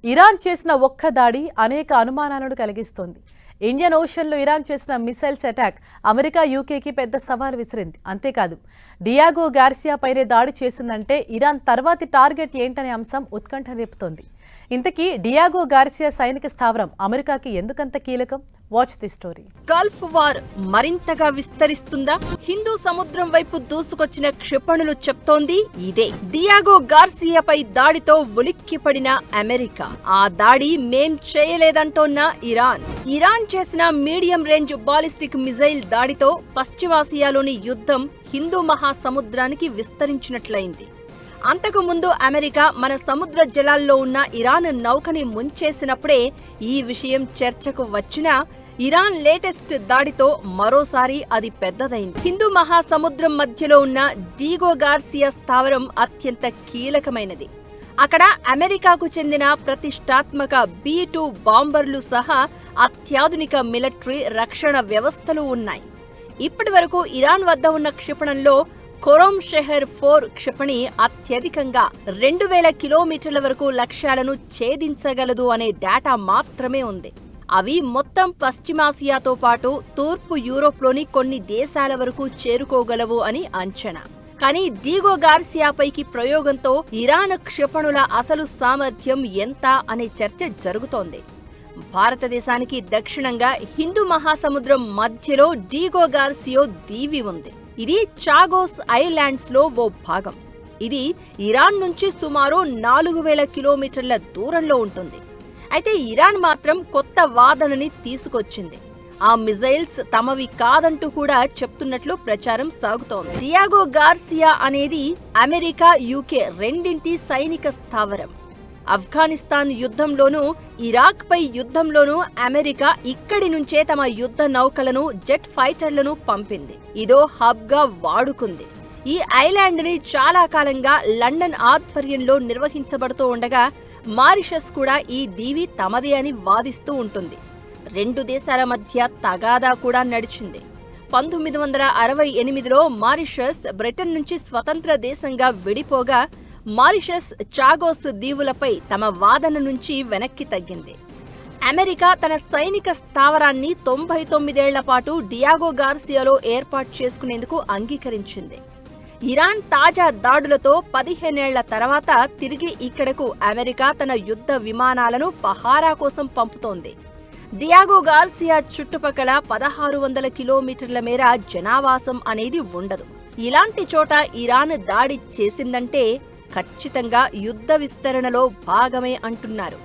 Iran చేసిన ఒక్క దాడి అనేక అనుమానాలను కలిగిస్తోంది. ఇండియన్ ఓషన్లో ఇరాన్ చేసిన మిసైల్స్ అటాక్ అమెరికా యూకేకి పెద్ద సవాల్ విసిరింది. అంతేకాదు డియాగో గార్సియా పైనే దాడి చేసిందంటే ఇరాన్ తర్వాతి టార్గెట్ ఏంటనే అంశం ఉత్కంఠ రేపుతోంది. ఇంతకీ డియాగో గార్సియా సైనిక స్థావరం అమెరికాకి ఎందుకంత కీలకం? Watch the story. Gulf war మరింతగా విస్తరిస్తుందా? హిందూ సముద్రం వైపు దూసుకొచ్చిన క్షిపణులు చెప్తోంది ఇదే. డియాగో గార్సియాపై దాడితో ఉలిక్కిపడిన అమెరికా, ఆ దాడి మేం చేయలేదంటోన్న ఇరాన్ చేసిన మీడియం రేంజ్ బాలిస్టిక్ మిజైల్ దాడితో పశ్చిమాసియాలోని యుద్ధం హిందూ మహాసముద్రానికి విస్తరించినట్లయింది. అంతకు ముందు అమెరికా మన సముద్ర జలాల్లో ఉన్న ఇరాన్ నౌకని ముంచేసినప్పుడే ఈ విషయం చర్చకు వచ్చినా ఇరాన్ లేటెస్ట్ దాడితో మరోసారి అది పెద్దదైంది. హిందూ మహాసముద్రం మధ్యలో ఉన్న డియాగో గార్సియా స్థావరం అత్యంత కీలకమైనది. అక్కడ అమెరికాకు చెందిన ప్రతిష్టాత్మక B-2 బాంబర్లు సహా అత్యాధునిక మిలిటరీ రక్షణ వ్యవస్థలు ఉన్నాయి. ఇప్పటి వరకు ఇరాన్ వద్ద ఉన్న క్షిపణంలో ఖొరమ్ షెహర్ 4 క్షిపణి అత్యధికంగా 2000 కిలోమీటర్ల వరకు లక్ష్యాలను ఛేదించగలదు అనే డేటా మాత్రమే ఉంది. అవి మొత్తం పశ్చిమాసియాతో పాటు తూర్పు యూరోప్లోని కొన్ని దేశాల వరకు చేరుకోగలవు అని అంచనా. కానీ డియాగో గార్సియాపైకి ప్రయోగంతో ఇరాన్ క్షిపణుల అసలు సామర్థ్యం ఎంత అనే చర్చ జరుగుతోంది. భారతదేశానికి దక్షిణంగా హిందూ మహాసముద్రం మధ్యలో డియాగో గార్సియా దీవి ఉంది. ఇది చాగోస్ ఐలాండ్స్ లో ఓ భాగం. ఇది ఇరాన్ నుంచి సుమారు 4000 కిలోమీటర్ల దూరంలో ఉంటుంది. అయితే ఇరాన్ మాత్రం కొత్త వాదనని తీసుకొచ్చింది. ఆ మిజైల్స్ తమవి కాదంటూ కూడా చెప్తున్నట్లు ప్రచారం సాగుతోంది. డియాగో గార్సియా అనేది అమెరికా, యూకే రెండింటి సైనిక స్థావరం. ఆఫ్ఘనిస్తాన్ యుద్ధంలోనూ, ఇరాక్ పై యుద్ధంలోనూ అమెరికా ఇక్కడి నుంచే తమ యుద్ధ నౌకలను, జెట్ ఫైటర్లను పంపింది. ఇదో హబ్ గా వాడుకుంది. ఈ ఐలాండ్ ని చాలా కాలంగా లండన్ ఆధ్వర్యంలో నిర్వహించబడుతూ ఉండగా మారిషస్ కూడా ఈ దీవి తమదే అని వాదిస్తూ ఉంటుంది. రెండు దేశాల మధ్య తగాదా కూడా నడిచింది. 1968లో మారిషస్ బ్రిటన్ నుంచి స్వతంత్ర దేశంగా విడిపోగా మారిషస్ చాగోస్ దీవులపై తమ వాదన నుంచి వెనక్కి తగ్గింది. అమెరికా తన సైనిక స్థావరాన్ని 99 ఏళ్ల పాటు డియాగో గార్సియాలో ఏర్పాటు చేసుకునేందుకు అంగీకరించింది. ఇరాన్ తాజా దాడులతో 15 ఏళ్ల తర్వాత తిరిగి ఇక్కడకు అమెరికా తన యుద్ధ విమానాలను పహారా కోసం పంపుతోంది. డియాగో గార్సియా చుట్టుపక్కల 1600 కిలోమీటర్ల మేర జనావాసం అనేది ఉండదు. ఇలాంటి చోట ఇరాన్ దాడి చేసిందంటే ఖచ్చితంగా యుద్ధ విస్తరణలో భాగమే అంటున్నారు.